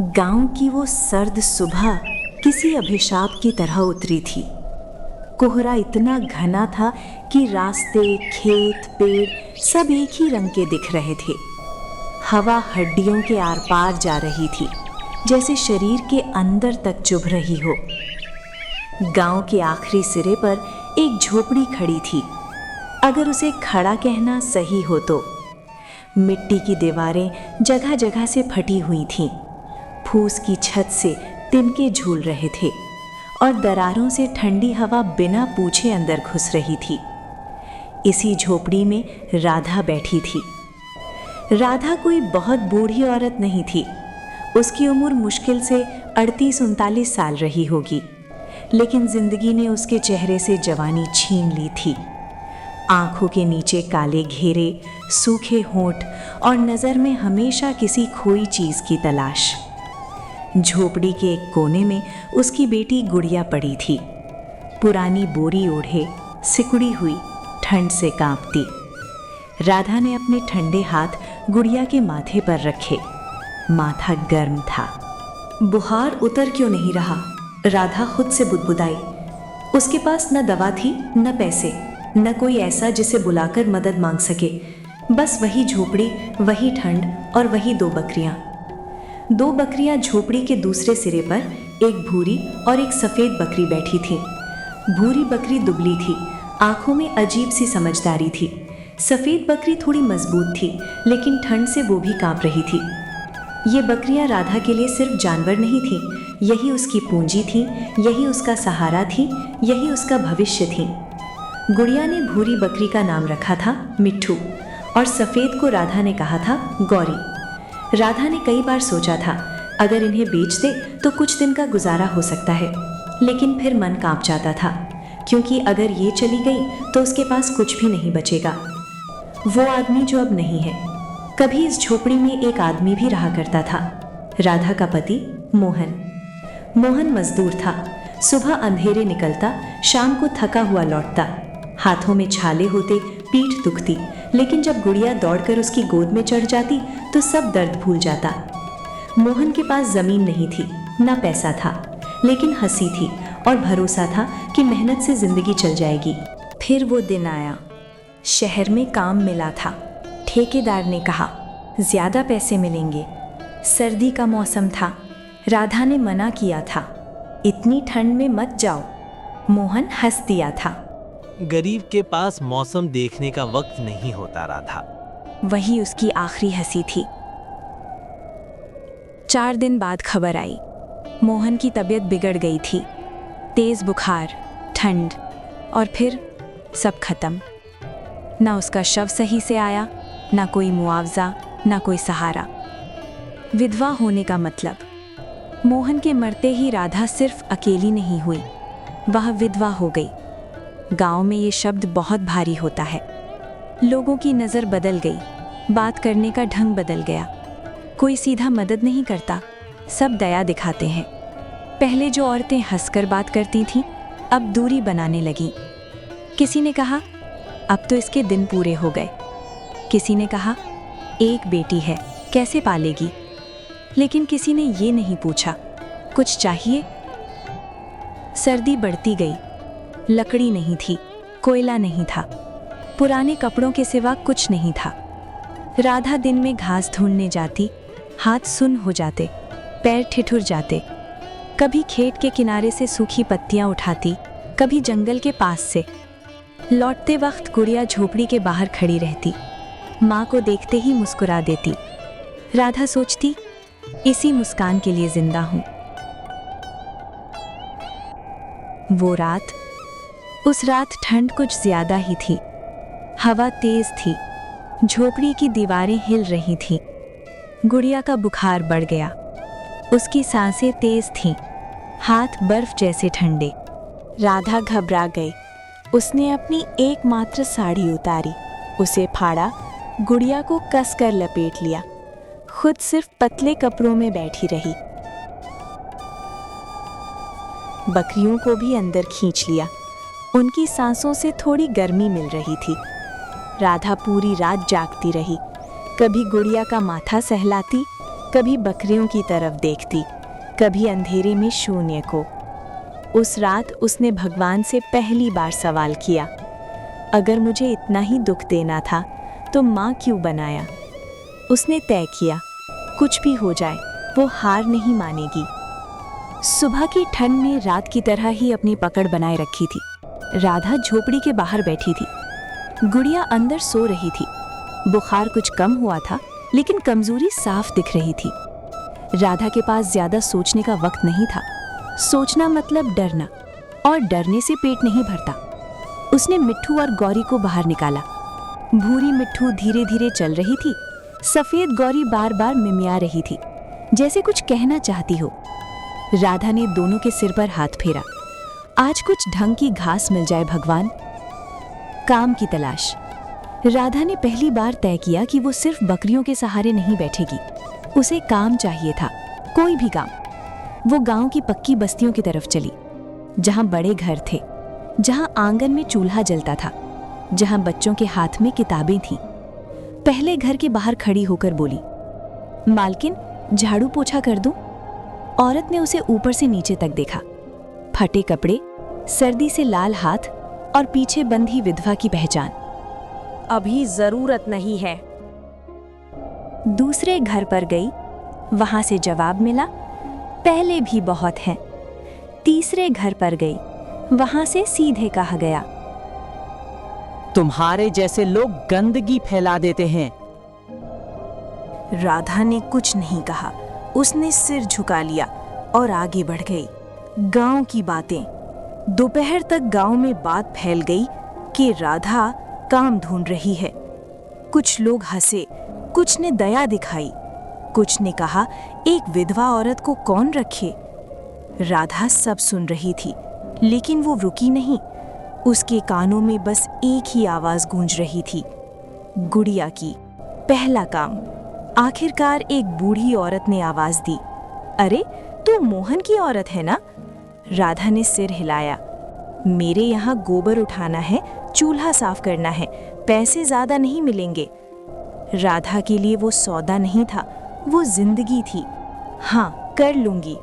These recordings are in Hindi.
गांव की वो सर्द सुबह किसी अभिशाप की तरह उतरी थी। कोहरा इतना घना था कि रास्ते, खेत, पेड़ सब एक ही रंग के दिख रहे थे। हवा हड्डियों के आर पार जा रही थी, जैसे शरीर के अंदर तक चुभ रही हो। गांव के आखिरी सिरे पर एक झोपड़ी खड़ी थी, अगर उसे खड़ा कहना सही हो तो। मिट्टी की दीवारें जगह जगह से फटी हुई थीं। फूस की छत से तिनके झूल रहे थे और दरारों से ठंडी हवा बिना पूछे अंदर घुस रही थी। इसी झोपड़ी में राधा बैठी थी। राधा कोई बहुत बूढ़ी औरत नहीं थी। उसकी उम्र मुश्किल से 38-39 साल रही होगी, लेकिन जिंदगी ने उसके चेहरे से जवानी छीन ली थी। आंखों के नीचे काले घेरे, सूखे होंठ और नज़र में हमेशा किसी खोई चीज़ की तलाश। झोपड़ी के एक कोने में उसकी बेटी गुड़िया पड़ी थी, पुरानी बोरी ओढ़े, सिकुड़ी हुई, ठंड से कांपती। राधा ने अपने ठंडे हाथ गुड़िया के माथे पर रखे। माथा गर्म था। बुखार उतर क्यों नहीं रहा? राधा खुद से बुदबुदाई। उसके पास न दवा थी, न पैसे, न कोई ऐसा जिसे बुलाकर मदद मांग सके। बस वही झोपड़ी, वही ठंड और वही 2 बकरियां। 2 बकरियां झोपड़ी के दूसरे सिरे पर एक भूरी और एक सफ़ेद बकरी बैठी थी। भूरी बकरी दुबली थी, आंखों में अजीब सी समझदारी थी। सफ़ेद बकरी थोड़ी मजबूत थी, लेकिन ठंड से वो भी कांप रही थी। ये बकरियां राधा के लिए सिर्फ जानवर नहीं थी, यही उसकी पूंजी थी, यही उसका सहारा थी, यही उसका भविष्य थी। गुड़िया ने भूरी बकरी का नाम रखा था मिट्ठू और सफ़ेद को राधा ने कहा था गौरी। राधा ने कई बार सोचा था अगर इन्हें बेच दे तो कुछ दिन का गुजारा हो सकता है, लेकिन फिर मन कांप जाता था, क्योंकि अगर ये चली गई तो उसके पास कुछ भी नहीं बचेगा। वो आदमी जो अब नहीं है। कभी इस झोपड़ी में एक आदमी भी रहा करता था, राधा का पति मोहन। मोहन मजदूर था। सुबह अंधेरे निकलता, शाम को थका हुआ लौटता। हाथों में छाले होते, पीठ दुखती, लेकिन जब गुड़िया दौड़कर उसकी गोद में चढ़ जाती तो सब दर्द भूल जाता। मोहन के पास जमीन नहीं थी, ना पैसा था, लेकिन हंसी थी और भरोसा था कि मेहनत से जिंदगी चल जाएगी। फिर वो दिन आया। शहर में काम मिला था। ठेकेदार ने कहा ज्यादा पैसे मिलेंगे। सर्दी का मौसम था। राधा ने मना किया था, इतनी ठंड में मत जाओ। मोहन हंस दिया था। गरीब के पास मौसम देखने का वक्त नहीं होता राधा। वही उसकी आखिरी हंसी थी। 4 दिन बाद खबर आई, मोहन की तबीयत बिगड़ गई थी। तेज बुखार, ठंड और फिर सब खत्म। ना उसका शव सही से आया, ना कोई मुआवजा, ना कोई सहारा। विधवा होने का मतलब। मोहन के मरते ही राधा सिर्फ अकेली नहीं हुई, वह विधवा हो गई। गांव में ये शब्द बहुत भारी होता है। लोगों की नज़र बदल गई, बात करने का ढंग बदल गया। कोई सीधा मदद नहीं करता, सब दया दिखाते हैं। पहले जो औरतें हंसकर बात करती थीं, अब दूरी बनाने लगीं। किसी ने कहा अब तो इसके दिन पूरे हो गए। किसी ने कहा एक बेटी है, कैसे पालेगी? लेकिन किसी ने ये नहीं पूछा कुछ चाहिए? सर्दी बढ़ती गई। लकड़ी नहीं थी, कोयला नहीं था, पुराने कपड़ों के सिवा कुछ नहीं था। राधा दिन में घास ढूंढने जाती, हाथ सुन्न हो जाते, पैर ठिठुर जाते। कभी खेत के किनारे से सूखी पत्तियां उठाती, कभी जंगल के पास से। लौटते वक्त गुड़िया झोपड़ी के बाहर खड़ी रहती, माँ को देखते ही मुस्कुरा देती। राधा सोचती इसी मुस्कान के लिए जिंदा हूँ। वो रात, उस रात ठंड कुछ ज्यादा ही थी। हवा तेज थी, झोपड़ी की दीवारें हिल रही थीं। गुड़िया का बुखार बढ़ गया, उसकी सांसें तेज थीं, हाथ बर्फ जैसे ठंडे। राधा घबरा गई। उसने अपनी एकमात्र साड़ी उतारी, उसे फाड़ा, गुड़िया को कसकर लपेट लिया, खुद सिर्फ पतले कपड़ों में बैठी रही। बकरियों को भी अंदर खींच लिया, उनकी सांसों से थोड़ी गर्मी मिल रही थी। राधा पूरी रात जागती रही, कभी गुड़िया का माथा सहलाती, कभी बकरियों की तरफ देखती, कभी अंधेरे में शून्य को। उस रात उसने भगवान से पहली बार सवाल किया, अगर मुझे इतना ही दुख देना था तो माँ क्यों बनाया। उसने तय किया, कुछ भी हो जाए वो हार नहीं मानेगी। सुबह की ठंड ने रात की तरह ही अपनी पकड़ बनाए रखी थी। राधा झोपड़ी के बाहर बैठी थी, गुड़िया अंदर सो रही थी। बुखार कुछ कम हुआ था, लेकिन कमजोरी साफ दिख रही थी। राधा के पास ज्यादा सोचने का वक्त नहीं था। सोचना मतलब डरना, और डरने से पेट नहीं भरता। उसने मिट्ठू और गौरी को बाहर निकाला। भूरी मिट्ठू धीरे धीरे चल रही थी, सफेद गौरी बार बार मिमिया रही थी, जैसे कुछ कहना चाहती हो। राधा ने दोनों के सिर पर हाथ फेरा, आज कुछ ढंग की घास मिल जाए भगवान। काम की तलाश। राधा ने पहली बार तय किया कि वो सिर्फ बकरियों के सहारे नहीं बैठेगी। उसे काम चाहिए था, कोई भी काम। वो गांव की पक्की बस्तियों की तरफ चली, जहां बड़े घर थे, जहां आंगन में चूल्हा जलता था, जहां बच्चों के हाथ में किताबें थीं। पहले घर के बाहर खड़ी होकर बोली, मालकिन झाड़ू पोछा कर दूं? औरत ने उसे ऊपर से नीचे तक देखा। फटे कपड़े, सर्दी से लाल हाथ और पीछे बंधी विधवा की पहचान। अभी जरूरत नहीं है। दूसरे घर पर गई, वहां से जवाब मिला, पहले भी बहुत हैं। तीसरे घर पर गई, वहां से सीधे कहा गया, तुम्हारे जैसे लोग गंदगी फैला देते हैं। राधा ने कुछ नहीं कहा। उसने सिर झुका लिया और आगे बढ़ गई। गांव की बातें। दोपहर तक गांव में बात फैल गई कि राधा काम ढूंढ रही है। कुछ लोग हंसे, कुछ ने दया दिखाई, कुछ ने कहा एक विधवा औरत को कौन रखे। राधा सब सुन रही थी, लेकिन वो रुकी नहीं। उसके कानों में बस एक ही आवाज गूंज रही थी, गुड़िया की, पहला काम। आखिरकार एक बूढ़ी औरत ने आवाज दी, अरे तू मोहन की औरत है ना? राधा ने सिर हिलाया। मेरे यहाँ गोबर उठाना है, चूल्हा साफ करना है, पैसे ज्यादा नहीं मिलेंगे। राधा के लिए वो सौदा नहीं था, वो जिंदगी थी। हाँ, कर लूंगी।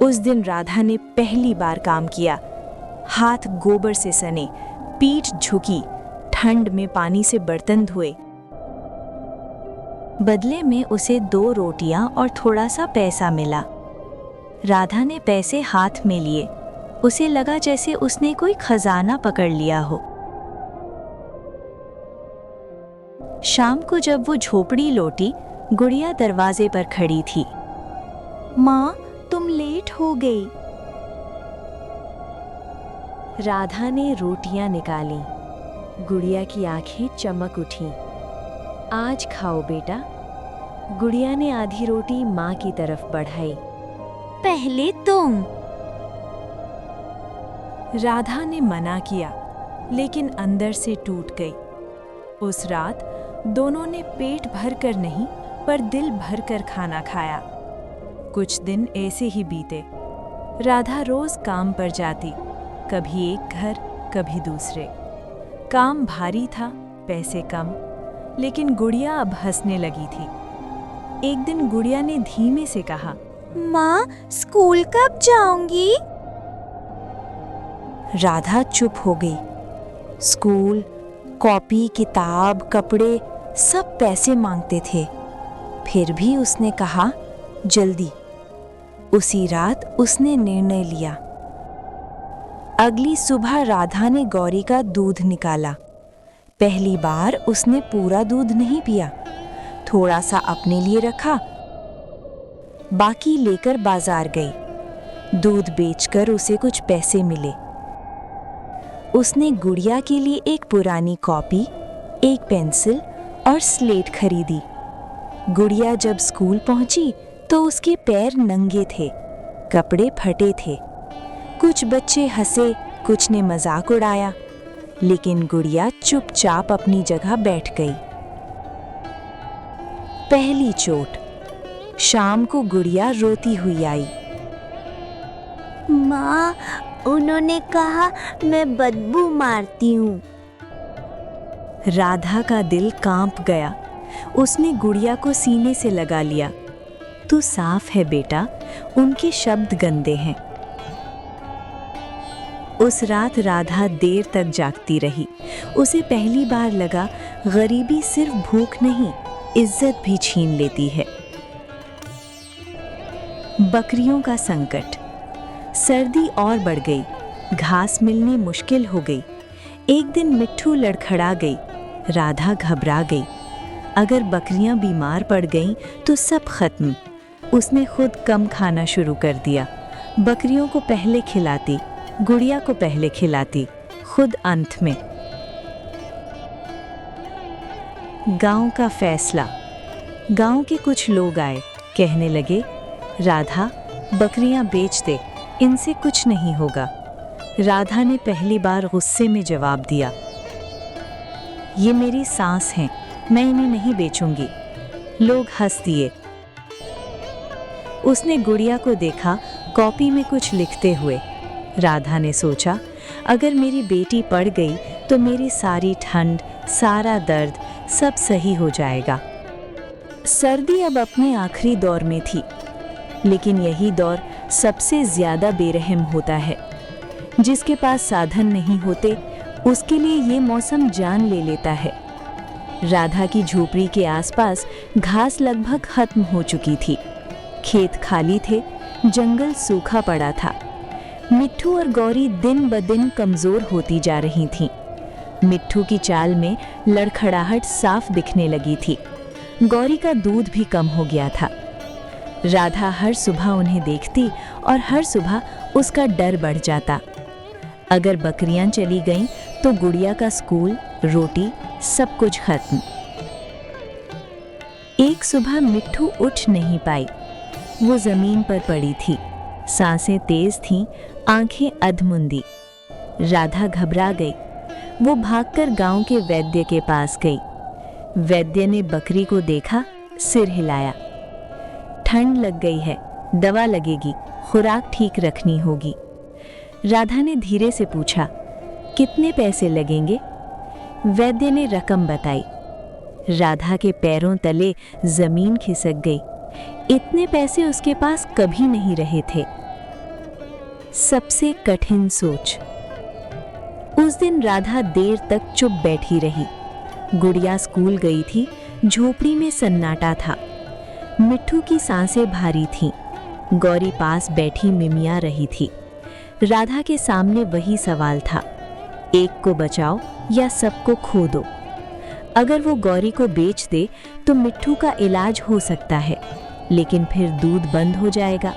उस दिन राधा ने पहली बार काम किया। हाथ गोबर से सने, पीठ झुकी, ठंड में पानी से बर्तन धोए। बदले में उसे 2 रोटियां और थोड़ा सा पैसा मिला। राधा ने पैसे हाथ में लिए। उसे लगा जैसे उसने कोई खजाना पकड़ लिया हो। शाम को जब वो झोपड़ी लौटी, गुड़िया दरवाजे पर खड़ी थी। माँ, तुम लेट हो गई। राधा ने रोटियां निकाली। गुड़िया की आंखें चमक उठीं। आज खाओ बेटा। गुड़िया ने आधी रोटी माँ की तरफ बढ़ाई। पहले तुम। राधा ने मना किया, लेकिन अंदर से टूट गई। उस रात दोनों ने पेट भर कर नहीं, पर दिल भर कर खाना खाया। कुछ दिन ऐसे ही बीते। राधा रोज काम पर जाती, कभी एक घर, कभी दूसरे। काम भारी था, पैसे कम, लेकिन गुड़िया अब हंसने लगी थी। एक दिन गुड़िया ने धीमे से कहा, माँ, स्कूल कब जाऊंगी? राधा चुप हो गई। स्कूल, कॉपी, किताब, कपड़े सब पैसे मांगते थे। फिर भी उसने कहा, जल्दी। उसी रात उसने निर्णय लिया। अगली सुबह राधा ने गौरी का दूध निकाला। पहली बार उसने पूरा दूध नहीं पिया, थोड़ा सा अपने लिए रखा, बाकी लेकर बाजार गई। दूध बेचकर उसे कुछ पैसे मिले। उसने गुड़िया के लिए एक पुरानी कॉपी, एक पेंसिल और स्लेट खरीदी। गुड़िया जब स्कूल पहुंची तो उसके पैर नंगे थे, कपड़े फटे थे। कुछ बच्चे हंसे, कुछ ने मजाक उड़ाया, लेकिन गुड़िया चुपचाप अपनी जगह बैठ गई। पहली चोट। शाम को गुड़िया रोती हुई आई। माँ, उन्होंने कहा मैं बदबू मारती हूँ। राधा का दिल कांप गया। उसने गुड़िया को सीने से लगा लिया। तो साफ है बेटा, उनके शब्द गंदे हैं। उस रात राधा देर तक जागती रही। उसे पहली बार लगा गरीबी सिर्फ भूख नहीं, इज्जत भी छीन लेती है। बकरियों का संकट। सर्दी और बढ़ गई, घास मिलनी मुश्किल हो गई। एक दिन मिट्ठू लड़खड़ा गई। राधा घबरा गई। अगर बकरियां बीमार पड़ गईं तो सब खत्म। उसने खुद कम खाना शुरू कर दिया। बकरियों को पहले खिलाती, गुड़िया को पहले खिलाती, खुद अंत में। गांव का फैसला। गांव के कुछ लोग आए, कहने लगे, राधा बकरियां बेच दे, इनसे कुछ नहीं होगा। राधा ने पहली बार गुस्से में जवाब दिया, ये मेरी सांस हैं, मैं इन्हें नहीं बेचूंगी। लोग हंस दिए। उसने गुड़िया को देखा कॉपी में कुछ लिखते हुए। राधा ने सोचा, अगर मेरी बेटी पढ़ गई तो मेरी सारी ठंड, सारा दर्द सब सही हो जाएगा। सर्दी अब अपने आखिरी दौर में थी, लेकिन यही दौर सबसे ज्यादा बेरहम होता है। जिसके पास साधन नहीं होते, उसके लिए ये मौसम जान ले लेता है। राधा की झोपड़ी के आसपास घास लगभग खत्म हो चुकी थी। खेत खाली थे, जंगल सूखा पड़ा था। मिट्ठू और गौरी दिन ब दिन कमजोर होती जा रही थीं। मिट्ठू की चाल में लड़खड़ाहट साफ दिखने लगी थी। गौरी का दूध भी कम हो गया था। राधा हर सुबह उन्हें देखती और हर सुबह उसका डर बढ़ जाता। अगर बकरियां चली गईं तो गुड़िया का स्कूल, रोटी, सब कुछ खत्म। एक सुबह मिट्ठू उठ नहीं पाई। वो जमीन पर पड़ी थी, सांसें तेज थीं, आंखें अधमुंदी। राधा घबरा गई। वो भागकर गांव के वैद्य के पास गई। वैद्य ने बकरी को देखा, सिर हिलाया। ठंड लग गई है, दवा लगेगी, खुराक ठीक रखनी होगी। राधा ने धीरे से पूछा, कितने पैसे लगेंगे? वैद्य ने रकम बताई। राधा के पैरों तले जमीन खिसक गई। इतने पैसे उसके पास कभी नहीं रहे थे। सबसे कठिन सोच। उस दिन राधा देर तक चुप बैठी रही। गुड़िया स्कूल गई थी, झोपड़ी में सन्नाटा था। मिट्ठू की सांसें भारी थीं। गौरी पास बैठी मिमिया रही थी। राधा के सामने वही सवाल था, एक को बचाओ या सबको खो दो। अगर वो गौरी को बेच दे तो मिट्ठू का इलाज हो सकता है, लेकिन फिर दूध बंद हो जाएगा।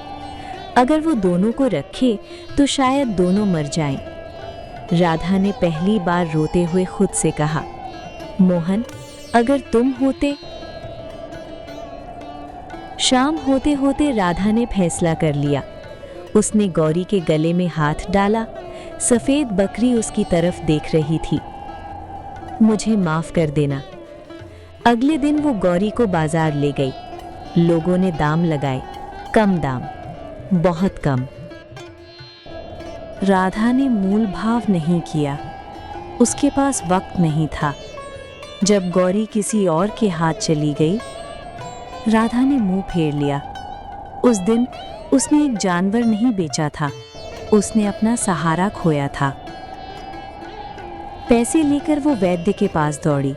अगर वो दोनों को रखे तो शायद दोनों मर जाएं। राधा ने पहली बार रोते हुए खुद से कहा, मोहन, अगर तुम होते। शाम होते होते राधा ने फैसला कर लिया। उसने गौरी के गले में हाथ डाला। सफेद बकरी उसकी तरफ देख रही थी। मुझे माफ कर देना। अगले दिन वो गौरी को बाजार ले गई। लोगों ने दाम लगाए, कम दाम, बहुत कम। राधा ने मूल भाव नहीं किया। उसके पास वक्त नहीं था। जब गौरी किसी और के हाथ चली गई, राधा ने मुंह फेर लिया। उस दिन उसने एक जानवर नहीं बेचा था, उसने अपना सहारा खोया था। पैसे लेकर वो वैद्य के पास दौड़ी।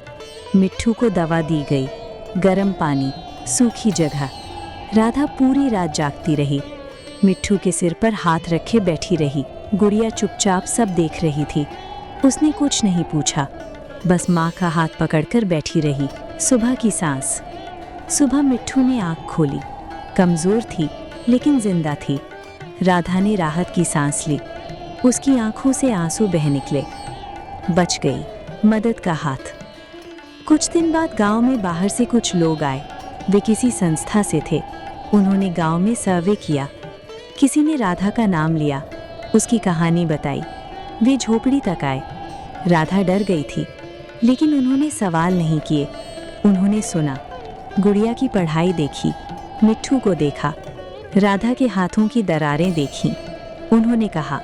मिट्ठू को दवा दी गई, गर्म पानी, सूखी जगह। राधा पूरी रात जागती रही। मिट्ठू के सिर पर हाथ रखे बैठी रही। गुड़िया चुपचाप सब देख रही थी। उसने कुछ नहीं पूछा, बस माँ का हाथ पकड़कर बैठी रही। सुबह की सांस। सुबह मिट्ठू ने आँख खोली। कमजोर थी लेकिन जिंदा थी। राधा ने राहत की सांस ली। उसकी आंखों से आंसू बह निकले। बच गई, मदद का हाथ। कुछ दिन बाद गांव में बाहर से कुछ लोग आए। वे किसी संस्था से थे। उन्होंने गांव में सर्वे किया। किसी ने राधा का नाम लिया, उसकी कहानी बताई। वे झोपड़ी तक आए। राधा डर गई थी, लेकिन उन्होंने सवाल नहीं किए। उन्होंने सुना। गुड़िया की पढ़ाई देखी, मिट्ठू को देखा, राधा के हाथों की दरारें देखीं। उन्होंने कहा,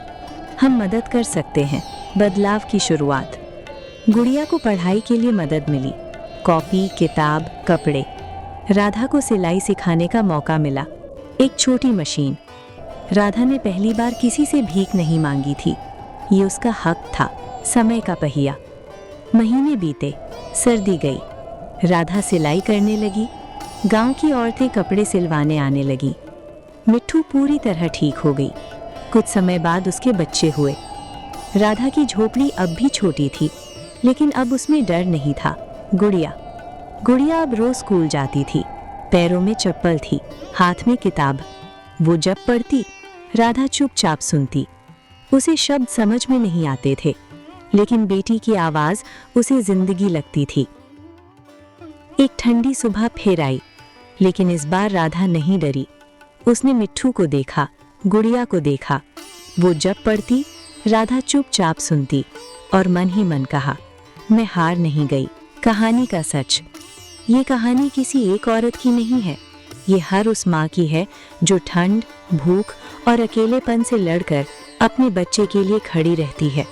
हम मदद कर सकते हैं, बदलाव की शुरुआत। गुड़िया को पढ़ाई के लिए मदद मिली, कॉपी, किताब, कपड़े। राधा को सिलाई सिखाने का मौका मिला। एक छोटी मशीन। राधा ने पहली बार किसी से भीख नहीं मांगी थी। ये उसका हक था, समय का पहिया। महीने बीते, सर्दी गई। राधा सिलाई करने लगी। गांव की औरतें कपड़े सिलवाने आने लगी। मिट्ठू पूरी तरह ठीक हो गई। कुछ समय बाद उसके बच्चे हुए। राधा की झोपड़ी अब भी छोटी थी, लेकिन अब उसमें डर नहीं था। गुड़िया अब रोज स्कूल जाती थी। पैरों में चप्पल थी, हाथ में किताब। वो जब पढ़ती, राधा चुपचाप सुनती। उसे शब्द समझ में नहीं आते थे, लेकिन बेटी की आवाज उसे जिंदगी लगती थी। एक ठंडी सुबह फिर आई, लेकिन इस बार राधा नहीं डरी। उसने मिट्ठू को देखा, गुड़िया को देखा। वो जब पढ़ती, राधा चुपचाप सुनती और मन ही मन कहा, मैं हार नहीं गई। कहानी का सच। ये कहानी किसी एक औरत की नहीं है। ये हर उस माँ की है जो ठंड, भूख और अकेलेपन से लड़कर अपने बच्चे के लिए खड़ी रहती है।